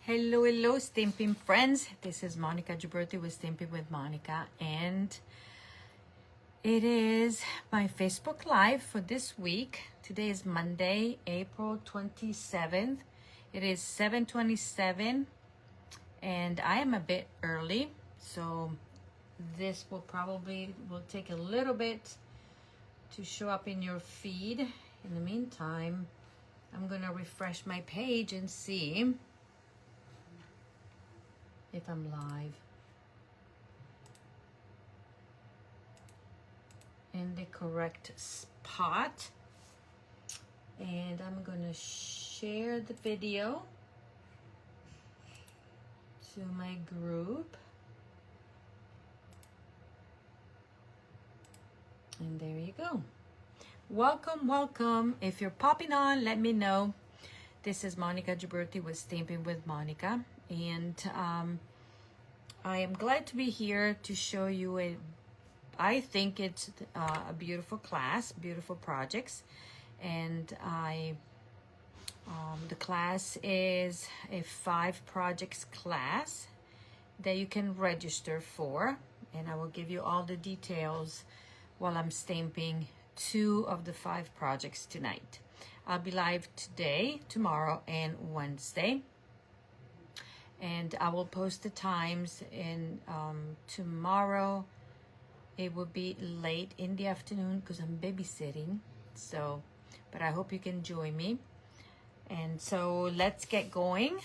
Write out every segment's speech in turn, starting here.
Hello, hello, Stamping friends. This is Monica Gioberti with Stamping with Monica, and it is my Facebook Live for this week. Today is Monday, April 27th. It is 7:27, and I am a bit early, so this will take a little bit to show up in your feed. In the meantime, I'm gonna refresh my page and see if I'm live in the correct spot. And I'm gonna share the video to my group. And there you go. Welcome, welcome. If you're popping on, let me know. This is Monica Gioberti with Stamping with Monica. And I am glad to be here to show you I think it's a beautiful class, beautiful projects. And the class is a 5 projects class that you can register for. And I will give you all the details while I'm stamping 2 of the 5 projects tonight. I'll be live today, tomorrow, and Wednesday. And I will post the times in tomorrow. It will be late in the afternoon because I'm babysitting. So, but I hope you can join me. And so let's get going.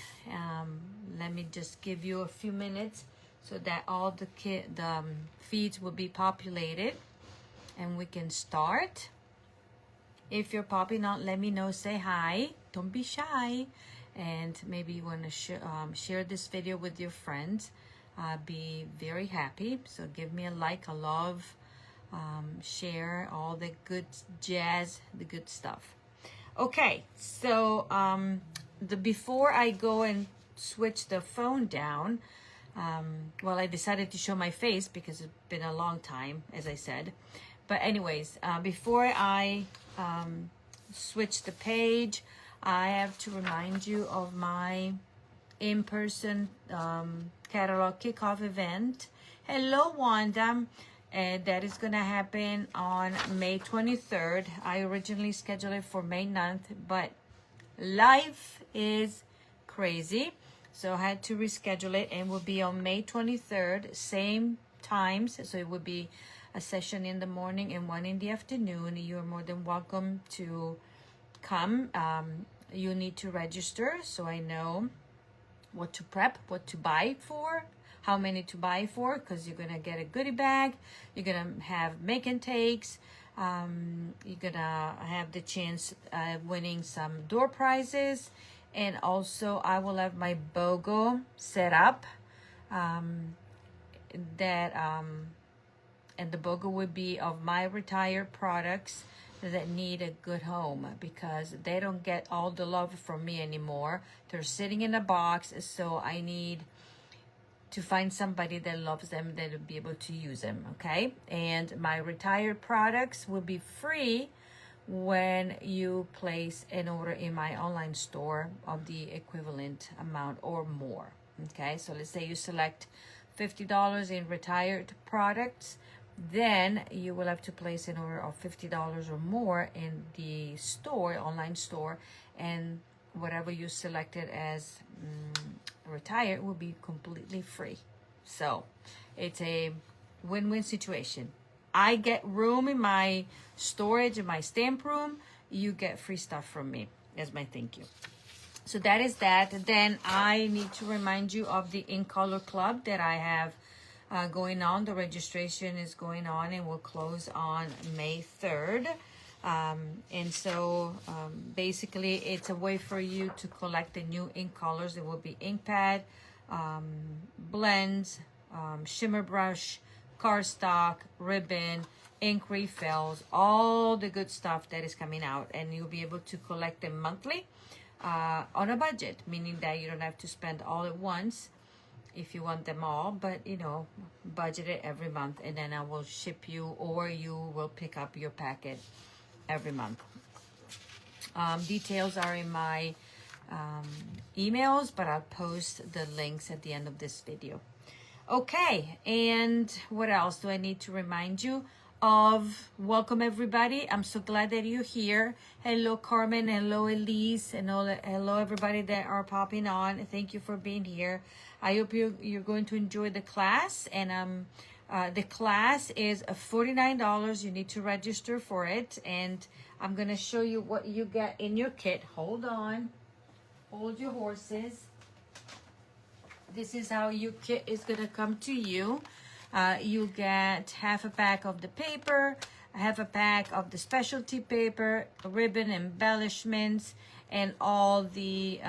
Let me just give you a few minutes so that all the feeds will be populated and we can start. If you're popping on, let me know, say hi. Don't be shy. And maybe you want to share this video with your friends. I'd be very happy. So give me a like, a love, share all the good jazz, the good stuff. Okay, so before I go and switch the phone down, well, I decided to show my face because it's been a long time, as I said. But anyways, before I switch the page, I have to remind you of my in-person catalog kickoff event. Hello, Wanda. That is going to happen on May 23rd. I originally scheduled it for May 9th, but life is crazy. So I had to reschedule it, and will be on May 23rd, same times. So it would be a session in the morning and one in the afternoon. You're more than welcome to come. You need to register so I know what to prep, what to buy for, how many to buy for, because you're gonna get a goodie bag. You're gonna have make and takes. You're gonna have the chance of winning some door prizes, and also I will have my BOGO set up. And the BOGO would be of my retired products that need a good home, because they don't get all the love from me anymore. They're sitting in a box, so I need to find somebody that loves them, that will be able to use them, okay? And my retired products will be free when you place an order in my online store of the equivalent amount or more, okay? So let's say you select $50 in retired products, then you will have to place an order of $50 or more in the store, online store, and whatever you selected as retired will be completely free. So it's a win-win situation. I get room in my storage, in my stamp room. You get free stuff from me as my thank you. So that is that. Then I need to remind you of the In Color Club that I have going on. The registration is going on and will close on May 3rd. And so basically it's a way for you to collect the new ink colors. It will be ink pad, blends, shimmer brush, cardstock, ribbon, ink refills, all the good stuff that is coming out. And you'll be able to collect them monthly on a budget, meaning that you don't have to spend all at once if you want them all, but budget it every month, and then I will ship you, or you will pick up your packet every month. Details are in my emails, but I'll post the links at the end of this video. Okay, and what else do I need to remind you of? Welcome everybody. I'm so glad that you're here. Hello Carmen, hello Elise, and hello everybody that are popping on. Thank you for being here. I hope you're going to enjoy the class, and the class is $49. You need to register for it, and I'm gonna show you what you get in your kit. Hold on, hold your horses. This is how your kit is gonna come to you. You get half a pack of the paper, half a pack of the specialty paper, ribbon embellishments, and all the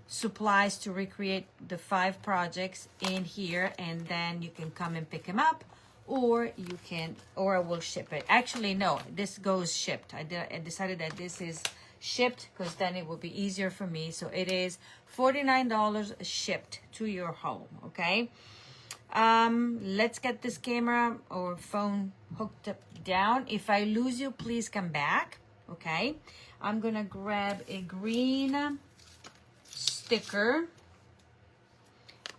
supplies to recreate the 5 projects in here. And then you can come and pick them up, or you can, or I will ship it. Actually, no, this goes shipped. I decided that this is shipped because then it will be easier for me. So it is $49 shipped to your home. Okay, let's get this camera or phone hooked up down. If I lose you, please come back. Okay, I'm gonna grab a green sticker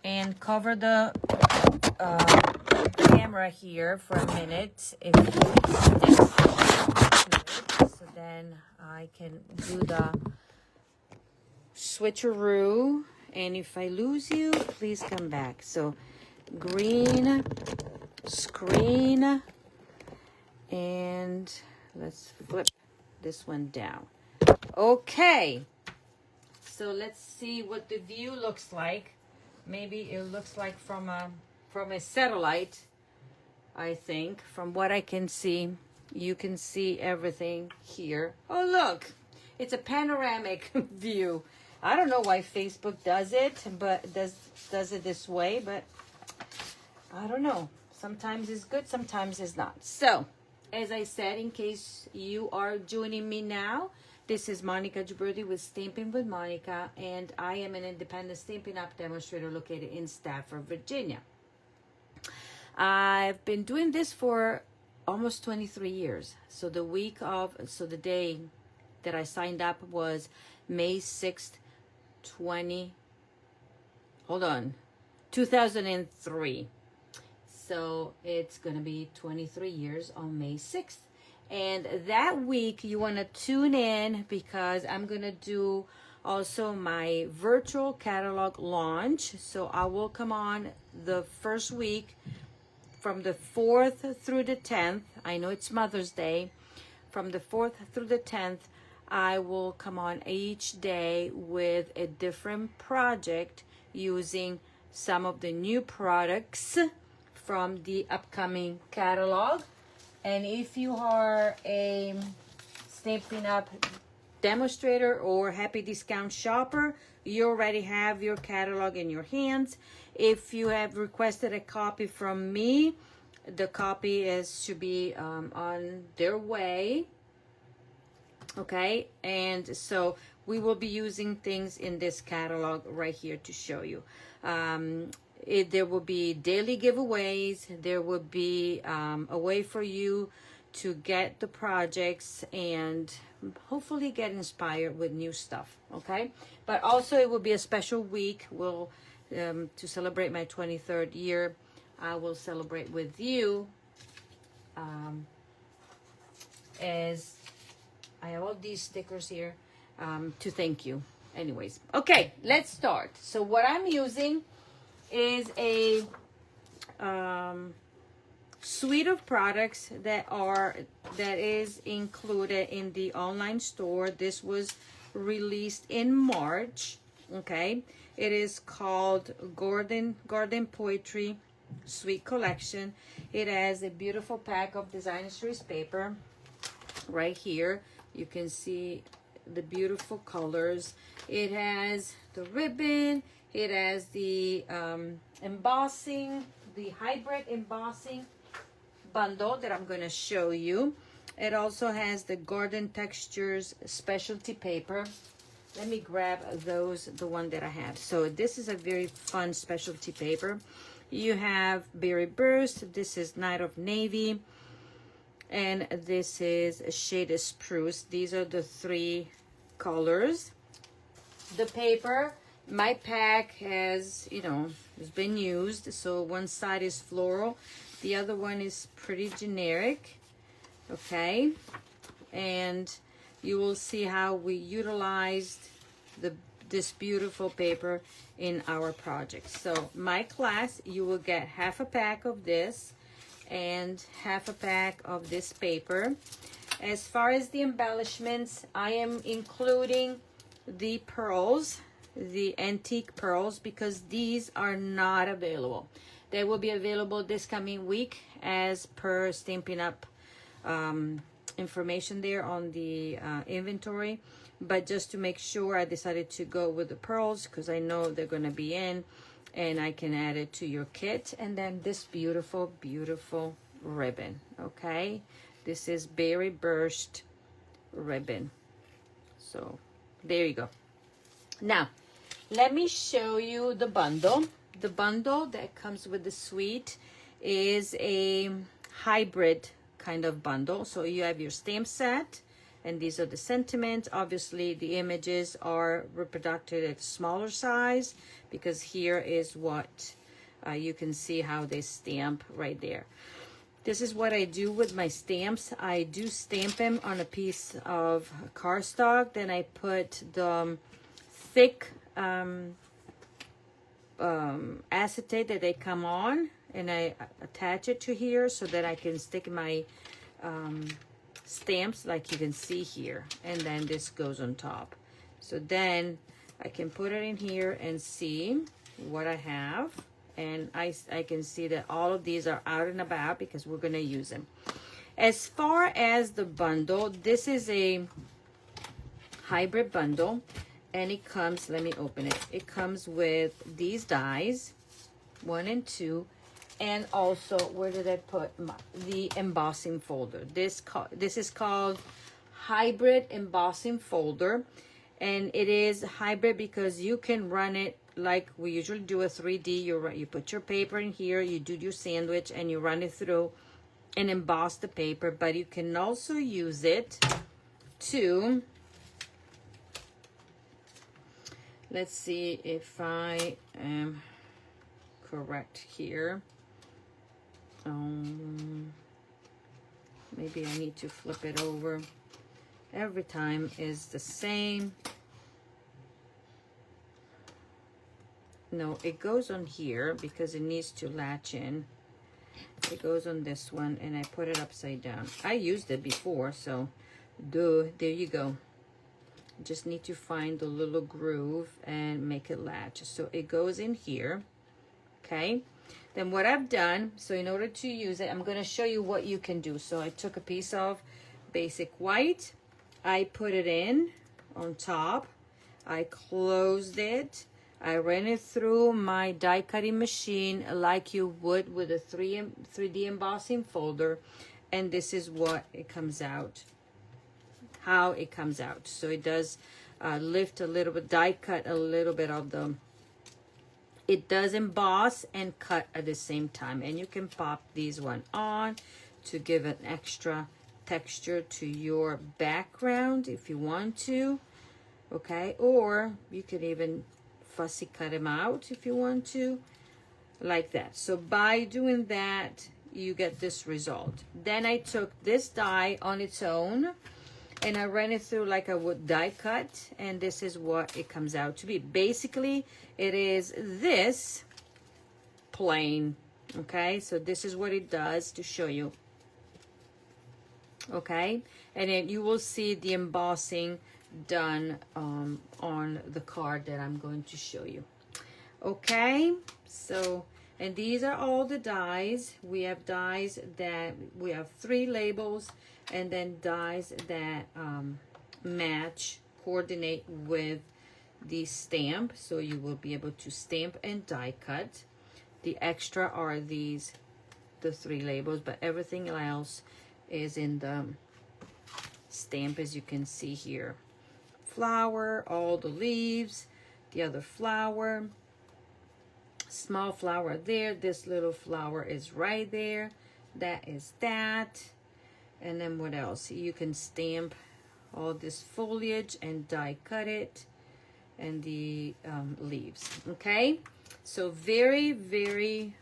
and cover the camera here for a minute. If you stick to it, so then I can do the switcheroo. And if I lose you, please come back. So green screen, and let's flip this one down. Okay, so let's see what the view looks like. Maybe it looks like from a satellite. I think from what I can see, you can see everything here. Oh look, it's a panoramic view. I don't know why Facebook does it, but does it this way, but I don't know. Sometimes it's good, sometimes it's not. So, as I said, in case you are joining me now, this is Monica Gibberti with Stampin' with Monica, and I am an independent Stampin' Up! Demonstrator located in Stafford, Virginia. I've been doing this for almost 23 years. So the day that I signed up was May 6th, 2003. So it's gonna be 23 years on May 6th. And that week you want to tune in, because I'm gonna do also my virtual catalog launch. So I will come on the first week from the 4th through the 10th. I know it's Mother's Day. From the 4th through the 10th, I will come on each day with a different project using some of the new products from the upcoming catalog. And if you are a Stampin' Up! Demonstrator or Happy Discount shopper, you already have your catalog in your hands. If you have requested a copy from me, the copy should be on their way. Okay, and so we will be using things in this catalog right here to show you. There will be daily giveaways. There will be a way for you to get the projects and hopefully get inspired with new stuff. Okay, but also it will be a special week. We'll to celebrate my 23rd year. I will celebrate with you as I have all these stickers here to thank you. Anyways, okay, let's start. So what I'm using is a suite of products that is included in the online store. This was released in March. Okay, it is called Garden Poetry Suite Collection. It has a beautiful pack of designer series paper right here. You can see the beautiful colors. It has the ribbon. It has the embossing, the hybrid embossing bundle that I'm going to show you. It also has the Garden Textures specialty paper. Let me grab the one that I have. So this is a very fun specialty paper. You have Berry Burst. This is Night of Navy. And this is Shaded Spruce. These are the 3 colors. The paper, my pack has, you know, has been used. So one side is floral, the other one is pretty generic. Okay, and you will see how we utilized this beautiful paper in our project. So my class, you will get half a pack of this and half a pack of this paper. As far as the embellishments, I am including the pearls, the antique pearls, because these are not available. They will be available this coming week as per Stampin' Up information there on the inventory. But just to make sure, I decided to go with the pearls because I know they're going to be in, and I can add it to your kit. And then this beautiful, beautiful ribbon. Okay, this is Berry Burst ribbon. So there you go. Now let me show you the bundle. The bundle that comes with the suite is a hybrid kind of bundle. So you have your stamp set, and these are the sentiments. Obviously the images are reproduced at smaller size, because here is what you can see how they stamp right there. This is what I do with my stamps. I do stamp them on a piece of cardstock, then I put the thick acetate that they come on, and I attach it to here so that I can stick my stamps like you can see here, and then this goes on top. So then I can put it in here and see what I have, and I can see that all of these are out and about because we're going to use them. As far as the bundle, this is a hybrid bundle, and it comes, let me open it. It comes with these dies, 1 and 2, and also, where did I put the embossing folder? This is called hybrid embossing folder, and it is hybrid because you can run it like we usually do a 3D. You put your paper in here, you do your sandwich, and you run it through and emboss the paper. But you can also use it to, let's see if I am correct here. Maybe I need to flip it over. Every time is the same. No, it goes on here because it needs to latch in. It goes on this one, and I put it upside down. I used it before, so there you go. Just need to find the little groove and make it latch. So it goes in here. Okay. Then what I've done, so in order to use it, I'm going to show you what you can do. So I took a piece of basic white. I put it in on top. I closed it. I ran it through my die cutting machine like you would with a 3D embossing folder. And this is what it comes out, how it comes out. So it does lift a little bit, die cut a little bit of the, it does emboss and cut at the same time. And you can pop these one on to give an extra texture to your background if you want to. Okay, or you could even fussy cut them out if you want to, like that. So by doing that, you get this result. Then I took this die on its own, and I ran it through like I would die cut, and this is what it comes out to be. Basically, it is this plain. Okay, so this is what it does to show you. Okay, and then you will see the embossing done on the card that I'm going to show you. Okay, so, and these are all the dies. We have dies that we have 3 labels, and then dies that match, coordinate with the stamp, so you will be able to stamp and die cut. The extra are these, the 3 labels, but everything else is in the stamp, as you can see here. Flower, all the leaves, the other flower, small flower there, this little flower is right there, that is that. And then what else? You can stamp all this foliage and die cut it. and the leaves. Okay, so very, very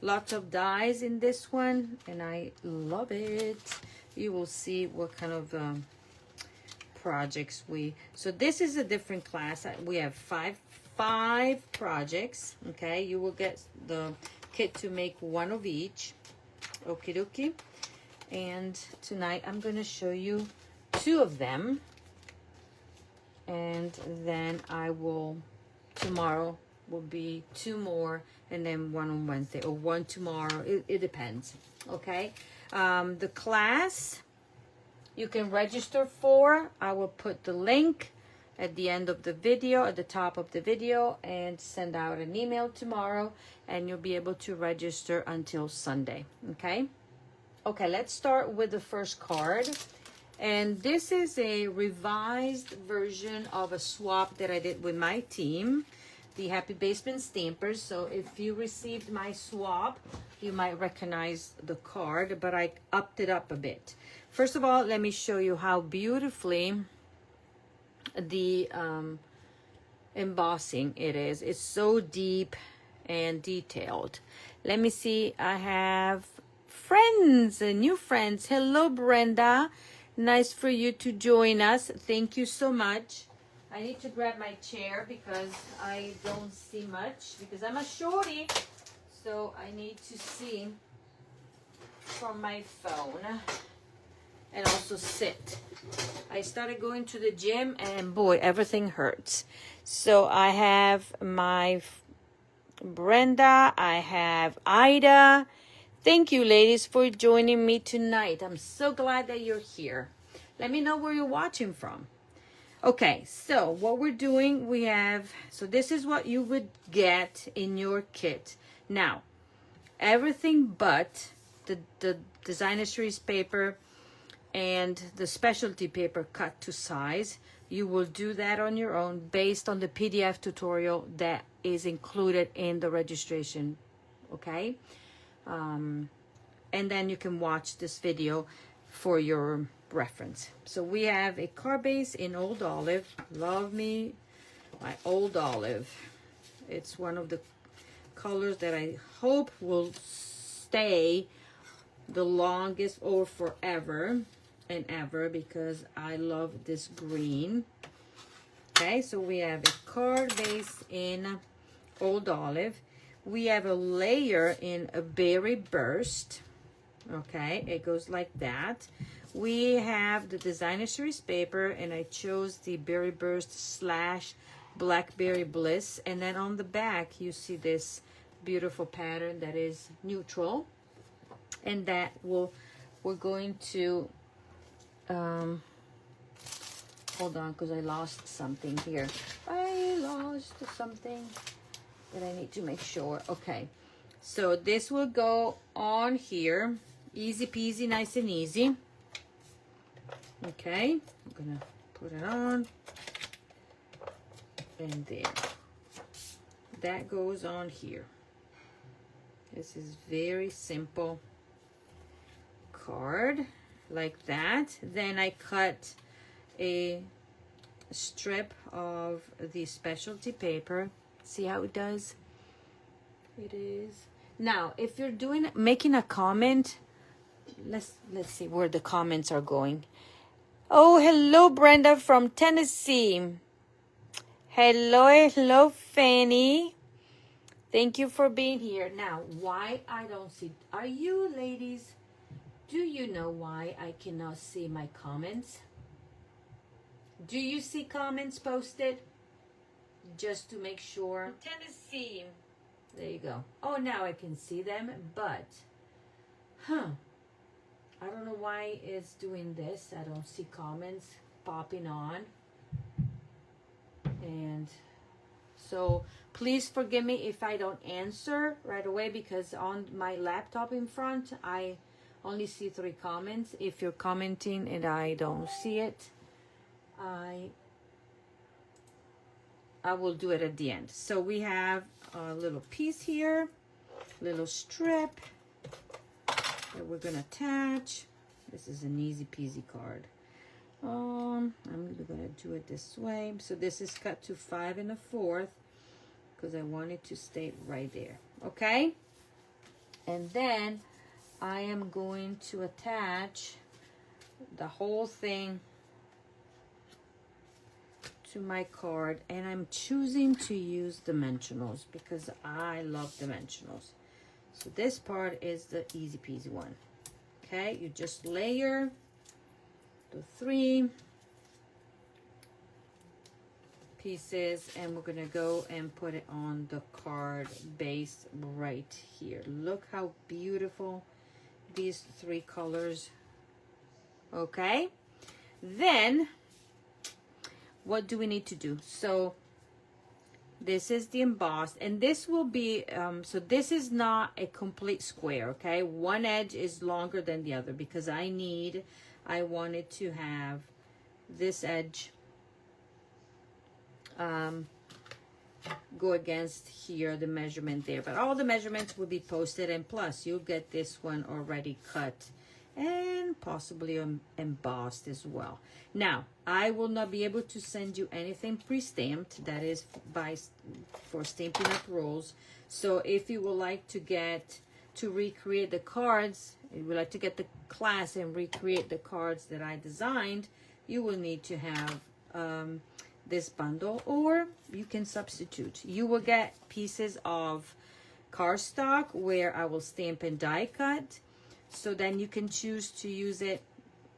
lots of dies in this one, and I love it. You will see what kind of projects so this is a different class. We have five projects. Okay, you will get the kit to make one of each. Okie dokie. And tonight I'm going to show you 2 of them, and then tomorrow will be 2 more, and then 1 on Wednesday, or 1 tomorrow. It depends. Okay, the class you can register for, I will put the link at the end of the video, at the top of the video, and send out an email tomorrow, and you'll be able to register until Sunday. Okay, let's start with the first card. And this is a revised version of a swap that I did with my team, the Happy Basement Stampers. So if you received my swap, you might recognize the card, but I upped it up a bit. First of all, let me show you how beautifully the embossing it is. It's so deep and detailed. Let me see. I have friends, new friends. Hello, Brenda. Nice for you to join us. Thank you so much. I need to grab my chair because I don't see much, because I'm a shorty. So I need to see from my phone and also sit. I started going to the gym, and boy, everything hurts. So I have my Brenda, I have Ida. Thank you, ladies, for joining me tonight. I'm so glad that you're here. Let me know where you're watching from. Okay, so what we're doing, so this is what you would get in your kit. Now, everything but the designer series paper and the specialty paper cut to size, you will do that on your own based on the PDF tutorial that is included in the registration. Okay, and then you can watch this video for your reference. So we have a card base in Old Olive. Love me my Old Olive. It's one of the colors that I hope will stay the longest or forever and ever, because I love this green. Okay, so we have a card base in Old Olive. We have a layer in a Berry Burst. Okay, it goes like that. We have the designer series paper, and I chose the Berry Burst / Blackberry Bliss. And then on the back, you see this beautiful pattern that is neutral, and that we're going to hold on, because I lost something here. I lost something that I need to make sure. Okay, so this will go on here, easy peasy, nice and easy. Okay, I'm gonna put it on, and there, that goes on here. This is very simple card, like that. Then I cut a strip of the specialty paper. See how it does? It is. Now, if you're making a comment, let's see where the comments are going. Oh, hello, Brenda from Tennessee. Hello, Fanny. Thank you for being here. Now, why I don't see, are you ladies, do you know why I cannot see my comments? Do you see comments posted? Just to make sure. Tennessee. There you go. Oh, now I can see them, but, I don't know why it's doing this. I don't see comments popping on. And so please forgive me if I don't answer right away, because on my laptop in front, I only see 3 comments. If you're commenting and I don't see it, I will do it at the end. So we have a little piece here, little strip that we're gonna attach. This is an easy peasy card. I'm gonna do it this way. So this is cut to 5 1/4 because I want it to stay right there. Okay, and then I am going to attach the whole thing to my card, and I'm choosing to use dimensionals because I love dimensionals. So this part is the easy peasy one. Okay, you just layer the 3 pieces, and we're gonna go and put it on the card base right here. Look how beautiful these 3 colors. Okay, then what do we need to do? So this is the embossed, and this will be so this is not a complete square. Okay, one edge is longer than the other because I wanted to have this edge go against here, the measurement there, but all the measurements will be posted, and plus you'll get this one already cut and possibly embossed as well. Now, I will not be able to send you anything pre-stamped. That is for Stampin' Up! Rolls. So if you would like to recreate the cards, if you would like to get the class and recreate the cards that I designed, you will need to have this bundle, or you can substitute. You will get pieces of cardstock where I will stamp and die cut. So then you can choose to use it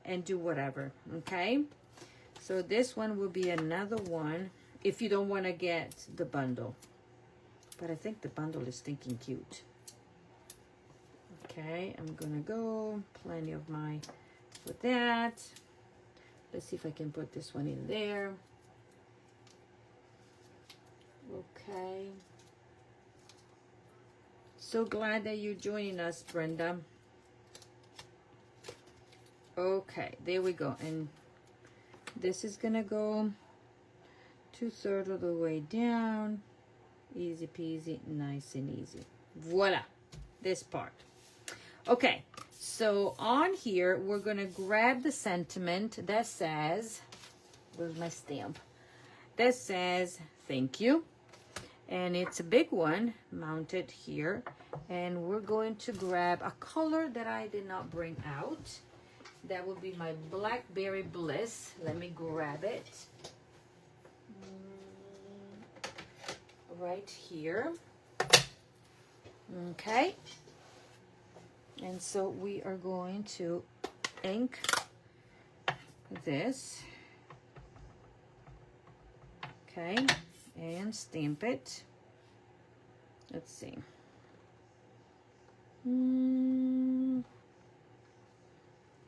and do whatever, okay? So this one will be another one if you don't want to get the bundle. But I think the bundle is stinking cute. Okay, I'm going to go plenty of my for that. Let's see if I can put this one in there. Okay. So glad that you're joining us, Brenda. Okay, there we go. And this is gonna go 2/3 of the way down. Easy peasy, nice and easy. Voila, this part. Okay, so on here, we're gonna grab the sentiment that says, where's my stamp? That says, thank you. And it's a big one mounted here. And we're going to grab a color that I did not bring out. That would be my Blackberry Bliss. Let me grab it. Right here. Okay. And so we are going to ink this. Okay. And stamp it. Let's see.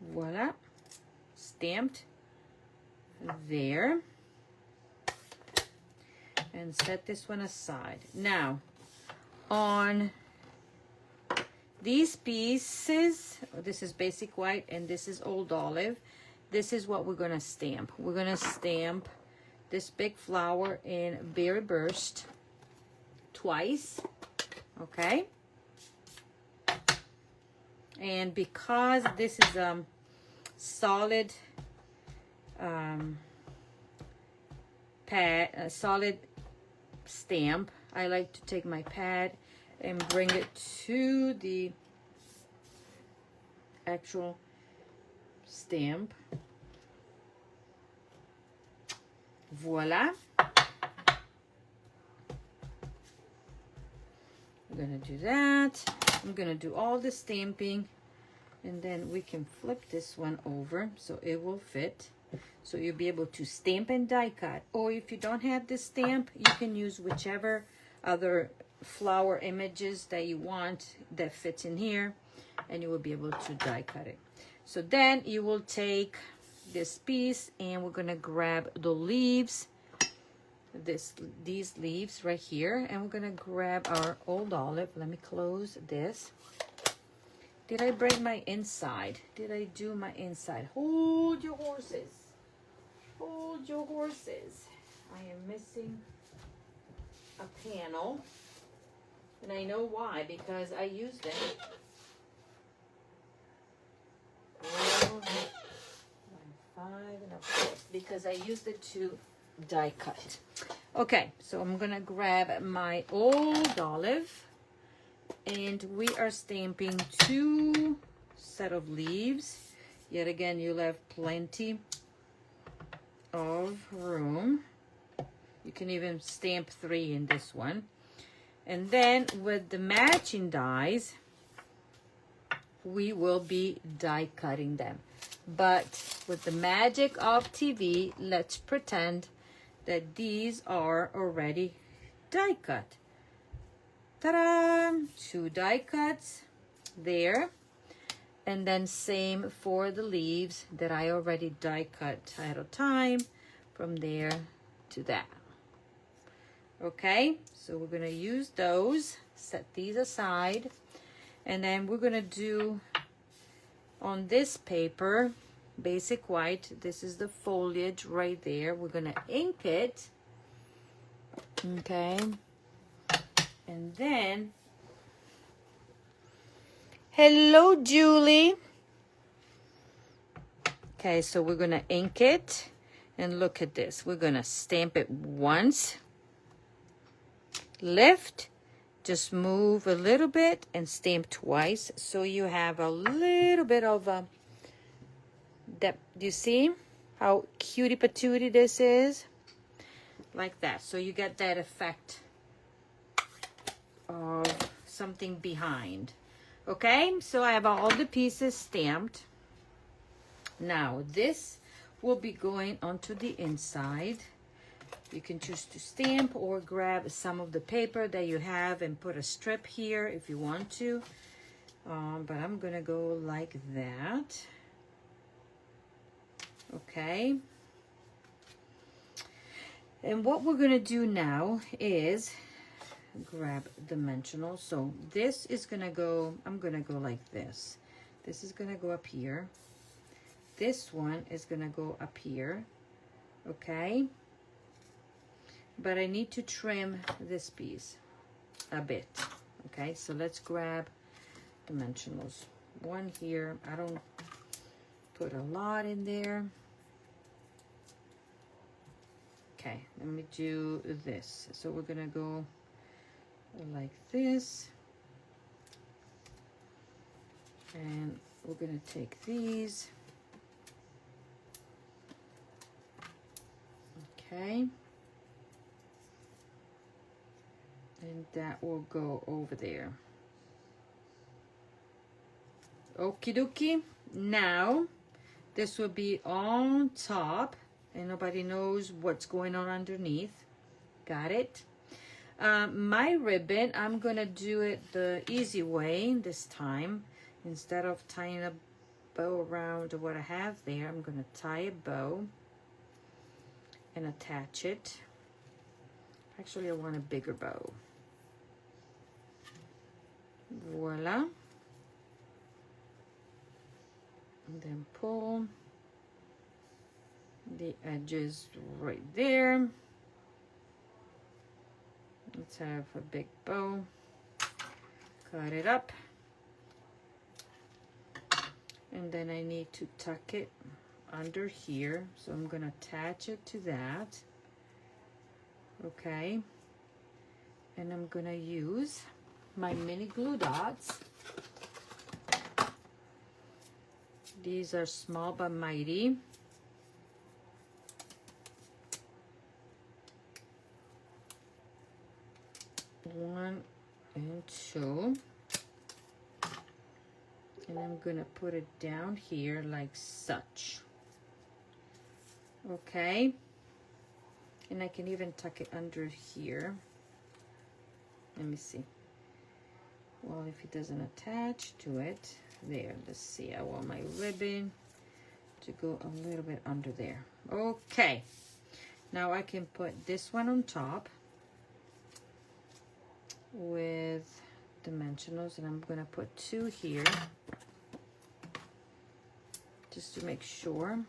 Voila. Stamped there. And set this one aside. Now, on these pieces, this is basic white and this is old olive. This is what we're going to stamp. We're going to stamp this big flower in Berry Burst twice. Okay. And because this is solid pad, a solid stamp, I like to take my pad and bring it to the actual stamp. Voila. I'm gonna do that. I'm gonna do all the stamping, and then we can flip this one over so it will fit. So you'll be able to stamp and die cut. Or if you don't have this stamp, you can use whichever other flower images that you want that fits in here, and you will be able to die cut it. So then you will take this piece and we're gonna grab the leaves, these leaves right here, and we're gonna grab our old olive. Let me close this. Did I break my inside? Did I do my inside? Hold your horses. Hold your horses. I am missing a panel. And I know why, because I used it. Oh, because I used it to die cut. Okay, so I'm gonna grab my old olive, and we are stamping 2 set of leaves. Yet again, you'll have plenty of room. You can even stamp 3 in this one. And then with the matching dies, we will be die cutting them. But with the magic of TV, let's pretend that these are already die cut. Ta-da! 2 die cuts there. And then same for the leaves that I already die cut ahead of time, from there to that. Okay, so we're gonna use those, set these aside, and then we're gonna do on this paper, basic white, this is the foliage right there. We're gonna ink it, okay, and then, hello, Julie. Okay, so we're gonna ink it, and look at this. We're gonna stamp it once, lift, just move a little bit and stamp twice, so you have a little bit of a depth. Do you see how cutie patootie this is? Like that. So you get that effect of something behind. Okay, so I have all the pieces stamped. Now this will be going onto the inside. You can choose to stamp or grab some of the paper that you have and put a strip here if you want to. But I'm gonna go like that. Okay. And what we're gonna do now is grab dimensional. So this is gonna go, I'm gonna go like this. This is gonna go up here. This one is gonna go up here. Okay. But I need to trim this piece a bit. Okay, so let's grab dimensionals. One here. I don't put a lot in there. Okay, let me do this. So we're gonna go like this. And we're gonna take these. Okay. And that will go over there. Okie dokie. Now, this will be on top, and nobody knows what's going on underneath. Got it? My ribbon, I'm gonna do it the easy way this time. Instead of tying a bow around what I have there, I'm gonna tie a bow and attach it. Actually, I want a bigger bow. Voila. And then pull the edges right there. Let's have a big bow. Cut it up. And then I need to tuck it under here. So I'm going to attach it to that. Okay. And I'm going to use my mini glue dots. These are small but mighty. One and two. And I'm gonna put it down here like such. Okay. And I can even tuck it under here. Let me see. Well, if it doesn't attach to it, there, let's see. I want my ribbon to go a little bit under there. Okay. Now I can put this one on top with dimensionals, and I'm gonna put 2 here just to make sure.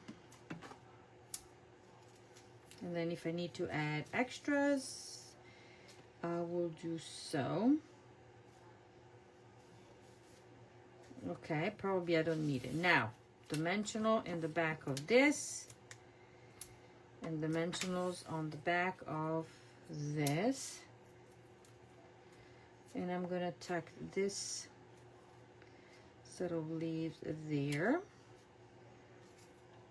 And then if I need to add extras, I will do so. Okay, probably I don't need it. Now, dimensional in the back of this, and dimensionals on the back of this. And I'm gonna tuck this set of leaves there,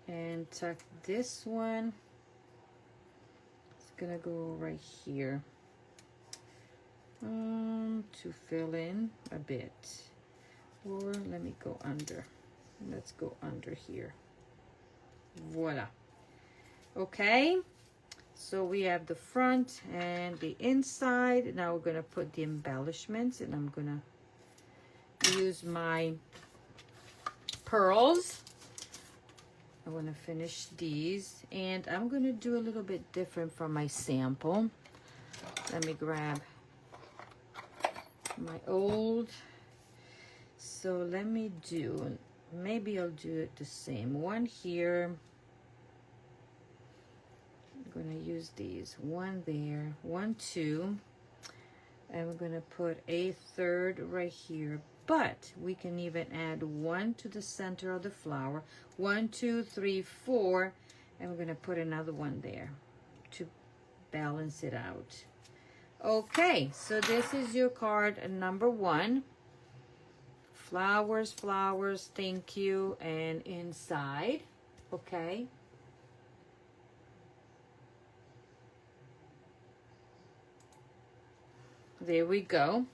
and tuck this one. It's gonna go right here to fill in a bit. Or let me go under. Let's go under here. Voila. Okay, so we have the front and the inside. Now we're gonna put the embellishments, and I'm gonna use my pearls. I want to finish these, and I'm gonna do a little bit different from my sample. Let me grab my old. So let me do, maybe I'll do it the same one here. I'm gonna use these, one there, 1, 2, and we're gonna put a third right here, but we can even add 1 to the center of the flower. 1, 2, 3, 4, and we're gonna put another one there to balance it out. Okay, so this is your card number 1. Flowers, flowers, thank you, and inside, okay. There we go.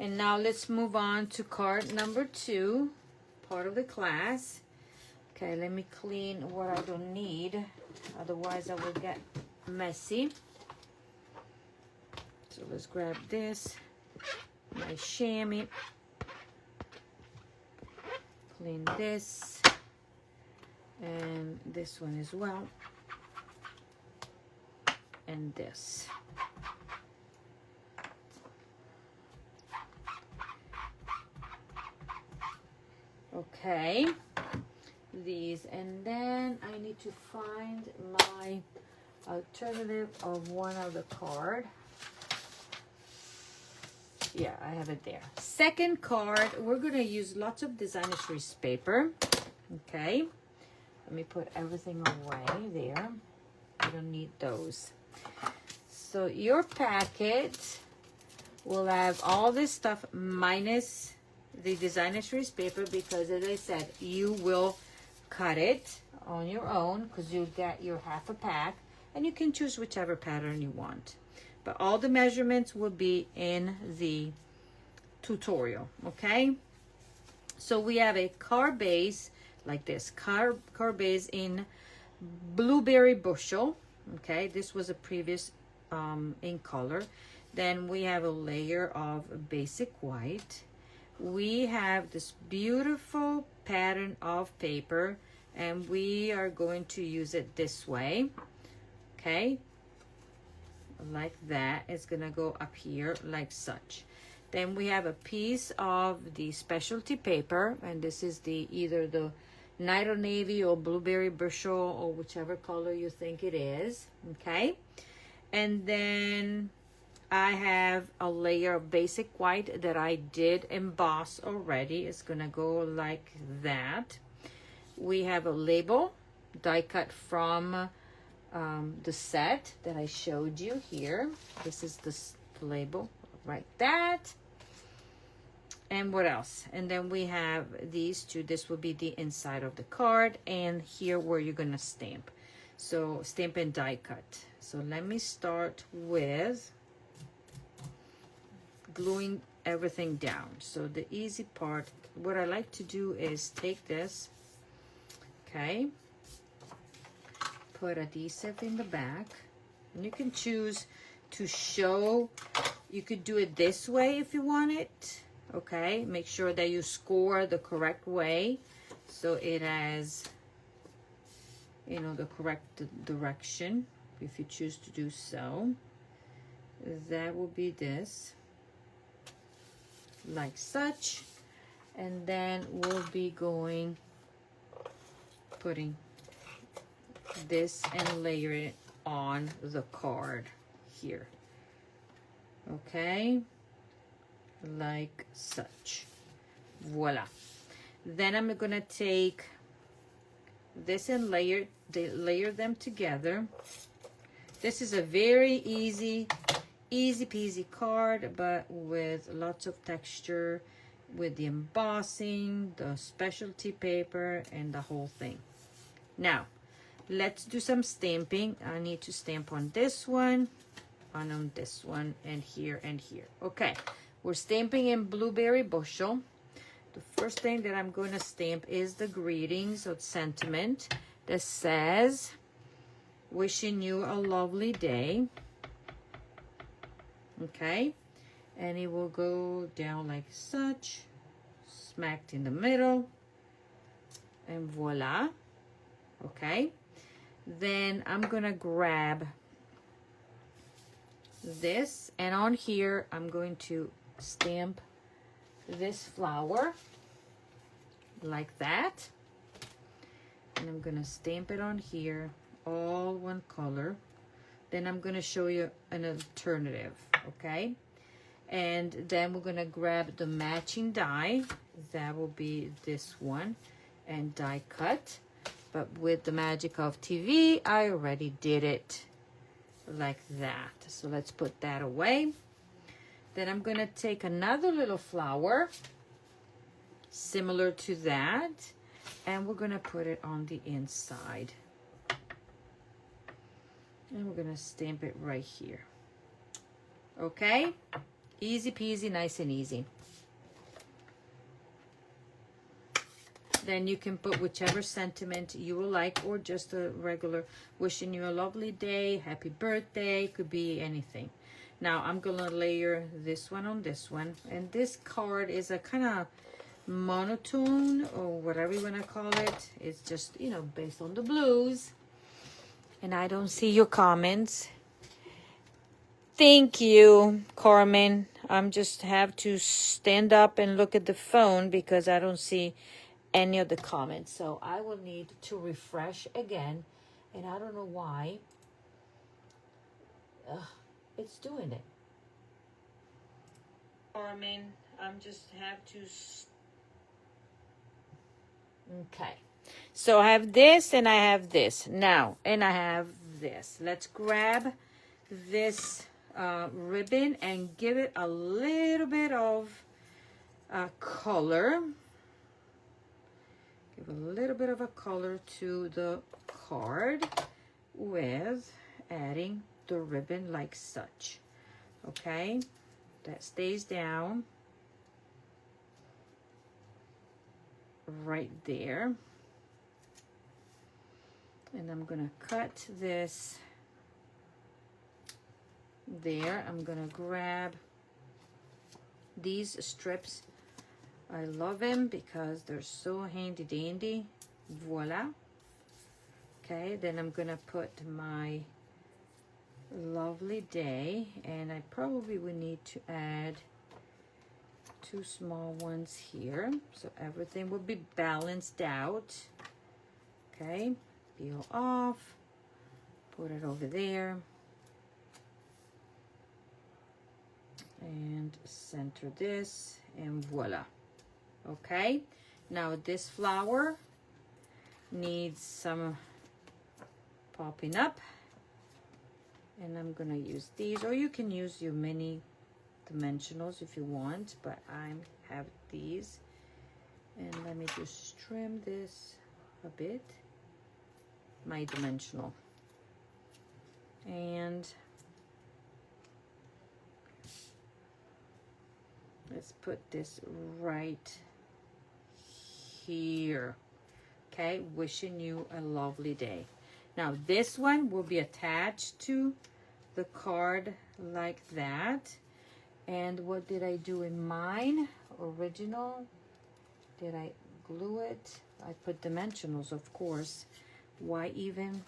And now let's move on to card number 2, part of the class. Okay, let me clean what I don't need, otherwise I will get messy. So let's grab this, my chamois, clean this, and this one as well, and this. Okay, these, and then I need to find my alternative of one of the card. Yeah, I have it there. Second card, we're gonna use lots of designer series paper. Okay, let me put everything away there. I don't need those. So your packet will have all this stuff minus the designer series paper, because as I said, you will cut it on your own, because you'll get your half a pack, and you can choose whichever pattern you want. But all the measurements will be in the tutorial, okay? So we have a card base like this, card base in Blueberry Bushel, okay? This was a previous in color. Then we have a layer of basic white. We have this beautiful pattern of paper, and we are going to use it this way, okay? Like that. It's gonna go up here like such. Then we have a piece of the specialty paper, and this is the either the Night of Navy or Blueberry Bushel, or whichever color you think it is, okay? And then I have a layer of basic white that I did emboss already. It's gonna go like that. We have a label die cut from the set that I showed you here. This is the label, like that. And what else? And then we have these two. This will be the inside of the card, and here where you're gonna stamp. So stamp and die cut. So let me start with gluing everything down. So the easy part, what I like to do is take this, okay, put adhesive in the back, and you can choose to show, you could do it this way if you want it, okay? Make sure that you score the correct way so it has, you know, the correct direction if you choose to do so. That will be this, like such, and then we'll be going putting this and layer it on the card here, okay, like such. Voila. Then I'm gonna take this and layer them together. This is a very easy peasy card, but with lots of texture, with the embossing, the specialty paper, and the whole thing. Now, let's do some stamping. I need to stamp on this one, on this one, and here and here. Okay, we're stamping in Blueberry Bushel. The first thing that I'm going to stamp is the greetings or sentiment that says, wishing you a lovely day. Okay, and it will go down like such, smacked in the middle, and voila. Okay, then I'm gonna grab this, and on here I'm going to stamp this flower like that, and I'm gonna stamp it on here, all one color. Then I'm gonna show you an alternative, okay? And then we're gonna grab the matching die. That will be this one, and die cut. But with the magic of TV, I already did it like that. So let's put that away. Then I'm gonna take another little flower similar to that, and we're gonna put it on the inside. And we're gonna stamp it right here. Okay? Easy peasy, nice and easy. Then you can put whichever sentiment you will like, or just a regular wishing you a lovely day, happy birthday, could be anything. Now I'm gonna layer this one on this one, and this card is a kind of monotone, or whatever you wanna call it. It's just, you know, based on the blues. And I don't see your comments. Thank you, Carmen. I'm just have to stand up and look at the phone because I don't see any of the comments. So I will need to refresh again. And I don't know why. It's doing it. Carmen, I'm just have to... Okay. So I have this and I have this now, and I have this. Let's grab this ribbon and give it a little bit of color. Give a little bit of a color to the card with adding the ribbon like such. Okay, that stays down right there. And I'm gonna cut this there. I'm gonna grab these strips. I love them because they're so handy dandy. Voila. Okay, then I'm gonna put my lovely day, and I probably would need to add 2 small ones here, so everything will be balanced out. Okay, peel off, put it over there, and center this, and voila. Okay, now this flower needs some popping up, and I'm gonna use these, or you can use your mini dimensionals if you want, but I have these. And let me just trim this a bit, my dimensional, and let's put this right here. Okay, wishing you a lovely day. Now this one will be attached to the card like that. And what did I do in mine original? Did I glue it? I put dimensionals, of course. Why even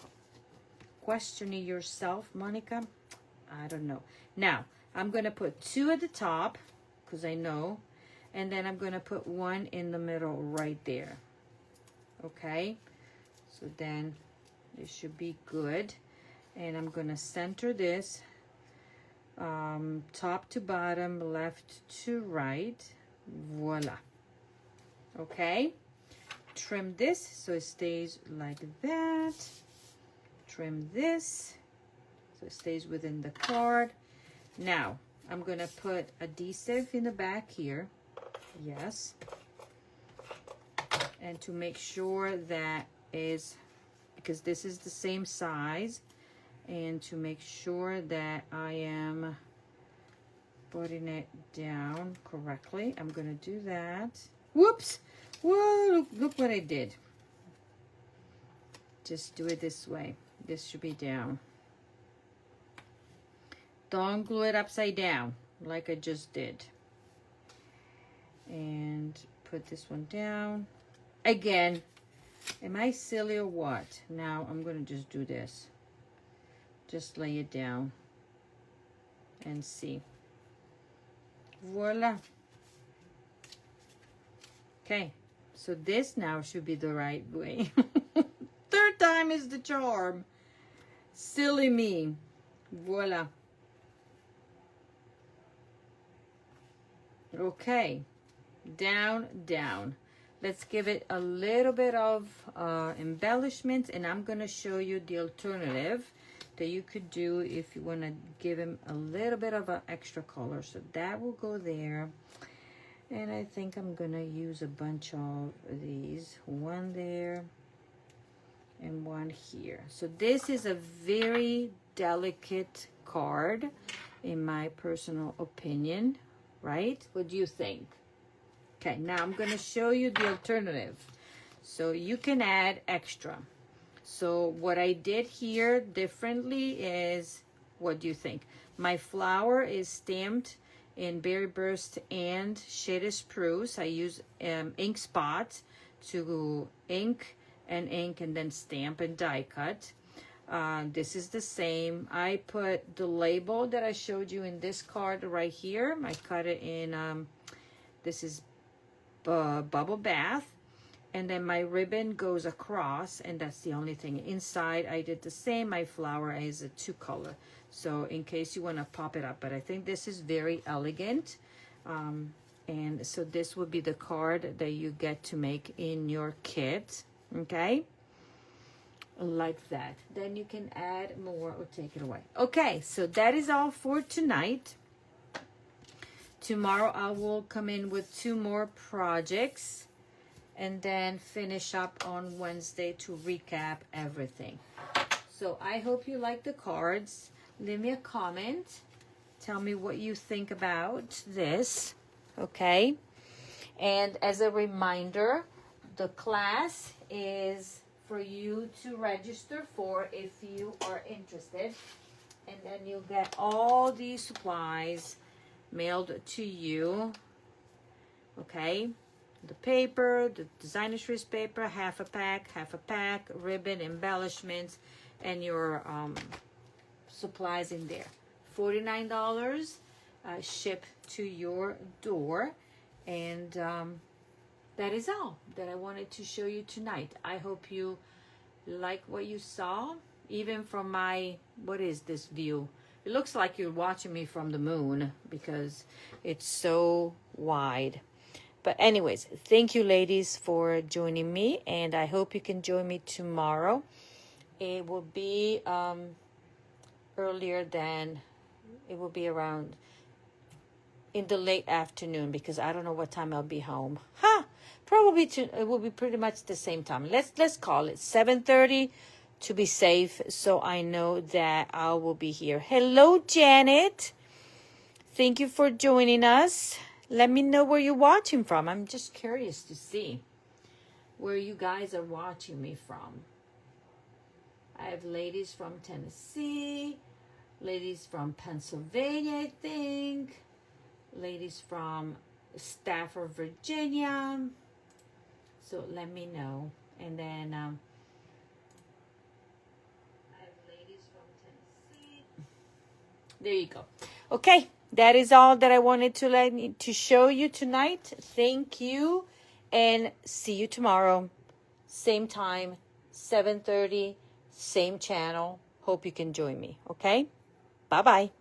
questioning yourself, Monica? I don't know. Now I'm gonna put 2 at the top because I know, and then I'm gonna put 1 in the middle right there. Okay, so then it should be good. And I'm gonna center this top to bottom, left to right. Voila. Okay, trim this so it stays like that. Trim this so it stays within the card. Now, I'm gonna put adhesive in the back here. Yes. And to make sure that is, because this is the same size, and to make sure that I am putting it down correctly, I'm gonna do that. Whoops! Whoa, look what I did. Just do it this way. This should be down. Don't glue it upside down like I just did. And put this one down. Again, am I silly or what? Now I'm gonna just do this. Just lay it down and see. Voila. Okay, so this now should be the right way. Third time is the charm. Silly me. Voila. Okay, down, down. Let's give it a little bit of embellishment, and I'm gonna show you the alternative that you could do if you want to give him a little bit of an extra color. So that will go there. And I think I'm gonna use a bunch of these, one there and one here. So this is a very delicate card in my personal opinion, right? What do you think? Okay, now I'm gonna show you the alternative. So you can add extra. So what I did here differently is, what do you think? My flower is stamped in Berry Burst and Shaded Spruce. I use ink spots to ink and then stamp and die cut. This is the same. I put the label that I showed you in this card right here. I cut it in, this is Bubble Bath. And then my ribbon goes across, and that's the only thing. Inside, I did the same. My flower is a 2-color. So in case you want to pop it up. But I think this is very elegant. And so this would be the card that you get to make in your kit. Okay? Like that. Then you can add more or take it away. Okay, so that is all for tonight. Tomorrow I will come in with 2 more projects, and then finish up on Wednesday to recap everything. So I hope you like the cards. Leave me a comment. Tell me what you think about this. Okay? And as a reminder, the class is for you to register for if you are interested. And then you'll get all these supplies mailed to you. Okay? The paper, the designer series paper, half a pack, ribbon, embellishments, and your supplies in there. $49 shipped to your door. And that is all that I wanted to show you tonight. I hope you like what you saw, even from my, what is this view? It looks like you're watching me from the moon because it's so wide. But anyways, thank you, ladies, for joining me, and I hope you can join me tomorrow. It will be earlier than, it will be around in the late afternoon, because I don't know what time I'll be home. Probably it will be pretty much the same time. Let's call it 7:30 to be safe, so I know that I will be here. Hello, Janet. Thank you for joining us. Let me know where you're watching from. I'm just curious to see where you guys are watching me from. I have ladies from Tennessee, ladies from Pennsylvania, I think, ladies from Stafford, Virginia. So let me know. And then I have ladies from Tennessee. There you go. Okay. That is all that I wanted to show you tonight. Thank you, and see you tomorrow. Same time, 7:30, same channel. Hope you can join me, okay? Bye-bye.